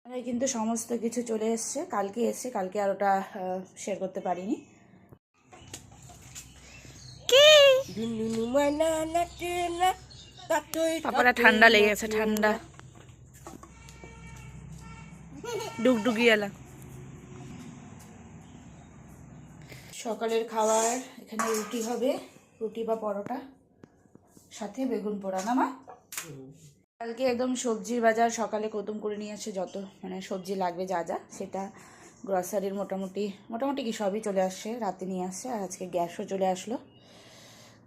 কিন্তু সমস্ত কিছু চলে এসছে, কালকে এসছে, কালকে আর ওটা শেয়ার করতে পারিনি। পাপারা ঠান্ডা লেগে গেছে, ঠান্ডা ডুগডুগি এলা। সকালের খাবার এখানে রুটি হবে, রুটি বা পরোটা, সাথে বেগুন পোড়া। না মা? কালকে একদম সবজির বাজার সকালে কদম করে নিয়ে আসে, যত মানে সবজি লাগবে যা যা, সেটা গ্রসারির মোটামুটি কি সবই চলে আসছে, রাতে নিয়ে আসছে। আর আজকে গ্যাসও চলে আসলো,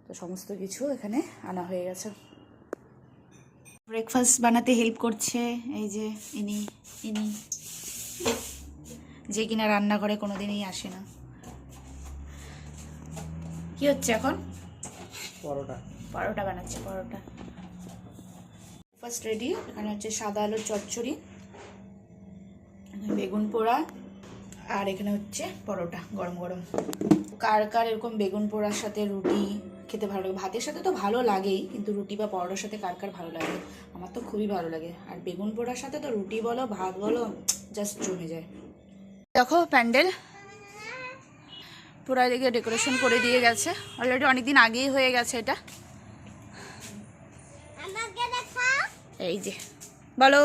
তো সমস্ত কিছু এখানে আনা হয়ে গেছে। ব্রেকফাস্ট বানাতে হেল্প করছে এই যে ইনি যে কিনা রান্না করে কোনোদিনই আসে না। কি হচ্ছে এখন? পরোটা বানাচ্ছে, পরোটা ফার্স্ট রেডি। এখানে হচ্ছে সাদা আলুর চচ্চড়ি, বেগুন পোড়া, আর এখানে হচ্ছে পরোটা গরম গরম। কার কার এরকম বেগুন পোড়ার সাথে রুটি খেতে ভালো লাগে? ভাতের সাথে তো ভালো লাগেই, কিন্তু রুটি বা পরোটার সাথে কার কার ভালো লাগে? আমার তো খুবই ভালো লাগে। আর বেগুন পোড়ার সাথে তো রুটি বলো ভাত বলো জাস্ট জমে যায়। দেখো প্যান্ডেল পুরো দিকে ডেকোরেশন করে দিয়ে গেছে, অলরেডি অনেকদিন আগেই হয়ে গেছে এটা। এই যে বলো।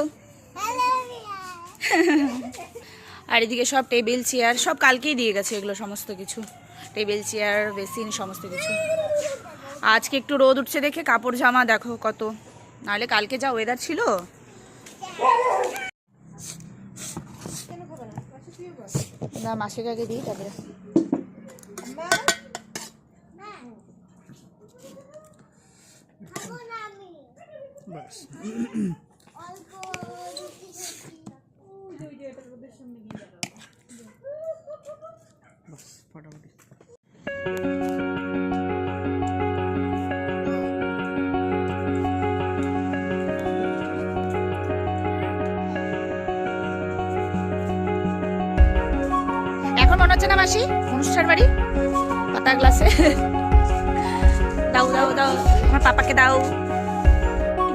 আর এদিকে সব টেবিল চেয়ার সব কালকেই দিয়ে গেছে, এগুলো সমস্ত কিছু, টেবিল চেয়ার বেসিন সমস্ত কিছু। আজকে একটু রোদ উঠছে দেখে কাপড় জামা দেখো কত, নাহলে কালকে যা ওয়েদার ছিল। না মাসির আগে দিই তারপরে। এখন মনে হচ্ছে না মাসি অনুষ্ঠান বাড়ি? পাতা গ্লাসে দাও দাও দাও, আমার পাপাকে দাও।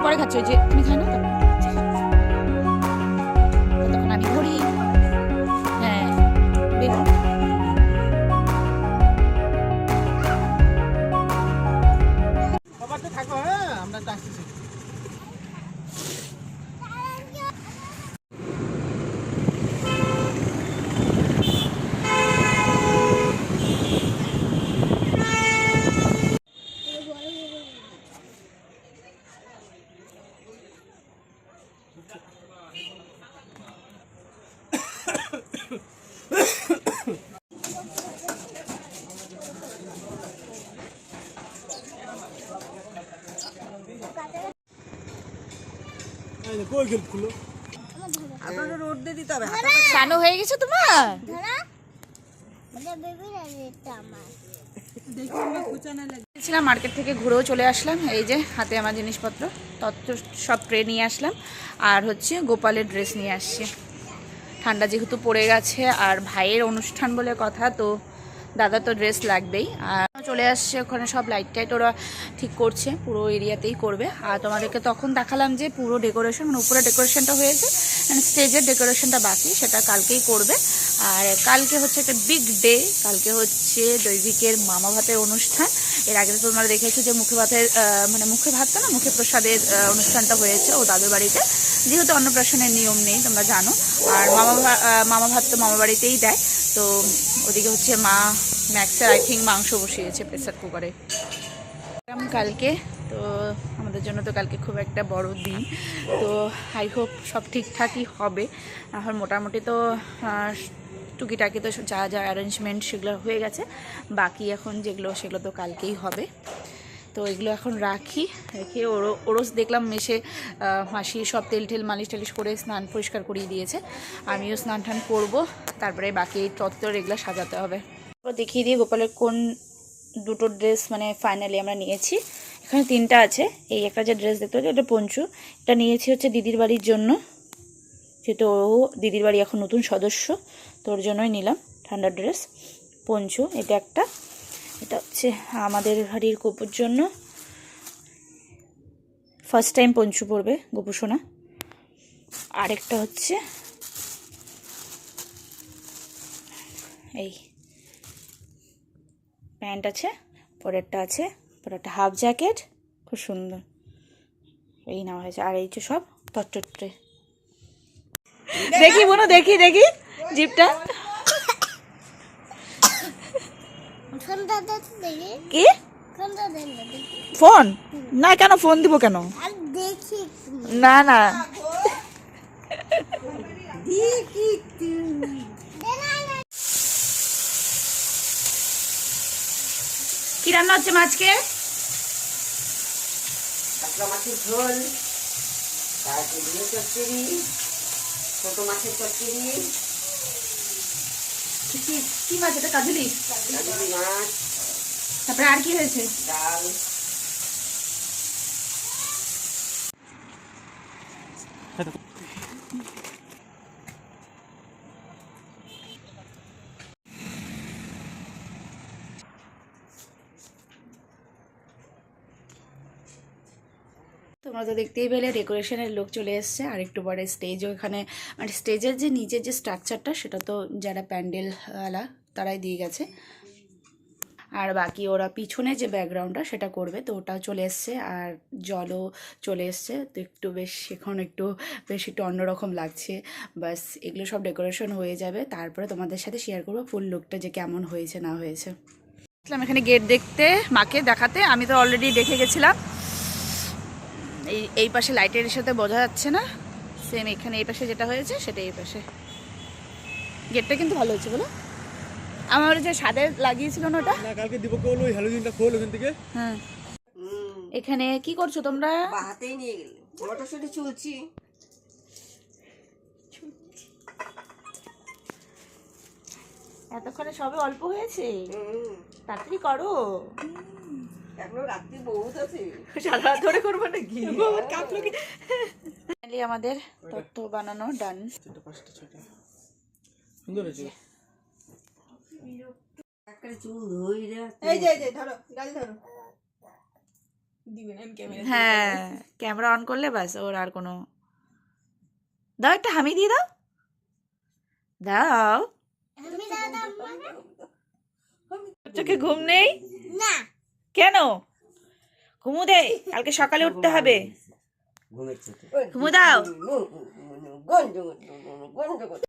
পরে খাচ্ছ যে তুমি খাই না তখন আমি ধরি। হ্যাঁ বেগুন থাকো, হ্যাঁ আমরা আসতেছি। স্নানও হয়ে গেছে তোমার? মার্কেট থেকে ঘুরেও চলে আসলাম, এই যে হাতে আমার জিনিসপত্র তত্ত্ব সব ট্রে নিয়ে আসলাম। আর হচ্ছে গোপালের ড্রেস নিয়ে আসছে, ঠান্ডা যেহেতু পড়ে গেছে আর ভাইয়ের অনুষ্ঠান বলে কথা, তো দাদা তো ড্রেস লাগবেই। আর চলে আসছে ওখানে সব লাইট টাইট ওরা ঠিক করছে, পুরো এরিয়াতেই করবে। আর তোমাদেরকে তখন দেখালাম যে পুরো ডেকোরেশন মানে উপরে ডেকোরেশনটা হয়েছে, স্টেজের ডেকোরেশনটা বাকি, সেটা কালকেই করবে। আর কালকে হচ্ছে একটা বিগ ডে, কালকে হচ্ছে দৈবিকের মামা ভাতের অনুষ্ঠান। এর আগে তো তোমরা দেখেছো যে মুখে ভাতের মানে মুখে ভাত তো না, মুখে প্রসাদের অনুষ্ঠানটা হয়েছে ও দাদুর বাড়িতে, যেহেতু অন্নপ্রাশনের নিয়ম নেই তোমরা জানো। আর মামা ভাত তো মামা বাড়িতেই দেয়। তো ওদিকে হচ্ছে মা ম্যাক্সের আই থিঙ্ক মাংস বসিয়েছে প্রেসার কুকারে কালকে। তো আমাদের জন্য তো কালকে খুব একটা বড় দিন, তো আই হোপ সব ঠিকঠাকই হবে। এখন মোটামুটি তো টুকিটাকি তো যা যা অ্যারেঞ্জমেন্ট সেগুলো হয়ে গেছে, বাকি এখন যেগুলো সেগুলো তো কালকেই হবে। তো এগুলো এখন রেখে ওরস দেখলাম মেশে মাসি সব তেল ঠেল মালিশ টালিশ করে স্নান পরিষ্কার করিয়ে দিয়েছে, আমিও স্নান টান করবো, তারপরে বাকি তত্ত্বর এগুলো সাজাতে হবে। দেখিয়ে দিয়ে গোপালের কোন দুটো ড্রেস মানে ফাইনালি আমরা নিয়েছি। এখানে তিনটা আছে, এই একটা যে ড্রেস দেখতে পাচ্ছি এটা পঞ্চু, এটা নিয়েছি হচ্ছে দিদির বাড়ির জন্য, যেহেতু ও দিদির বাড়ি এখন নতুন সদস্য, তোর জন্যই নিলাম ঠান্ডার ড্রেস পঞ্চু। এটা একটা, এটা হচ্ছে আমাদের বাড়ির গোপুর জন্য, ফার্স্ট টাইম পঞ্চু পরবে গোপু সোনা। আরেকটা হচ্ছে এই প্যান্ট আছে, পরেরটা আছে, পরেরটা হাফ জ্যাকেট, খুব সুন্দর এই নেওয়া হয়েছে। আর এই যে সব ট্রে। দেখি বোনো, দেখি দেখি জিপটা কি ফোন না, কেন ফোন দিব কেন? না না কি রান্না হচ্ছে মাছকে? কাতলা মাছের ঝোল, তারপরে ডিমের চচ্চড়ি, ছোট মাছের চচ্চড়ি, কি মাছ এটা? কাজুলি কাজলি মাছ, তারপরে আর কি হয়েছে? ডাল। তোমরা তো দেখতেই পেলে ডেকোরেশনের লোক চলে এসছে। আর একটু পরে স্টেজও এখানে, মানে স্টেজের যে নিচের যে স্ট্রাকচারটা সেটা তো যারা প্যান্ডেলওয়ালা তারাই দিয়ে গেছে, আর বাকি ওরা পিছনে যে ব্যাকগ্রাউন্ডটা সেটা করবে, তো ওটাও চলে এসছে। আর জলও চলে এসছে, তো একটু বেশ এখন একটু অন্যরকম লাগছে। বাস এগুলো সব ডেকোরেশন হয়ে যাবে, তারপরে তোমাদের সাথে শেয়ার করবো ফুল লুকটা যে কেমন হয়েছে না হয়েছে। এখানে গেট দেখতে, মাকে দেখাতে। আমি তো অলরেডি দেখে গেছিলাম। এই পাশে লাইটের সাথে বোঝা যাচ্ছে না, সেম এখানে এই পাশে যেটা হয়েছে সেটা এই পাশে। গেটটা কিন্তু ভালো হয়েছে বলো। আমার যে সাদে লাগিয়েছিল না ওটা, না কালকে দীপককে বললো ওই হ্যালোজিনটা খোল ওখান থেকে। হ্যাঁ। এখানে কি করছো তোমরা? হাতেই নিয়ে গেলে মটরশুঁটি চুলছি। এতক্ষণে সবে অল্প হয়েছে, তাড়াতাড়ি করো। এখনো রাত্রি বহুত আছে, সারা রাত ধরে করবো নাকি? আমাদের তত্ত্ব বানানো ডান। সুন্দর হয়েছে। একটা চুল ধইরা এই যে ধরো গাল ধরো দিবেন আমি ক্যামেরা। হ্যাঁ, ক্যামেরা অন করলে ব্যাস ওর আর কোনো। দাও একটা হামি দিয়ে দাও, দাও। চোখে ঘুম নেই না কেন? ঘুমু দে, কালকে সকালে উঠতে হবে। ঘুমের চোখে ঘুমু দাও। গঞ্জ গঞ্জ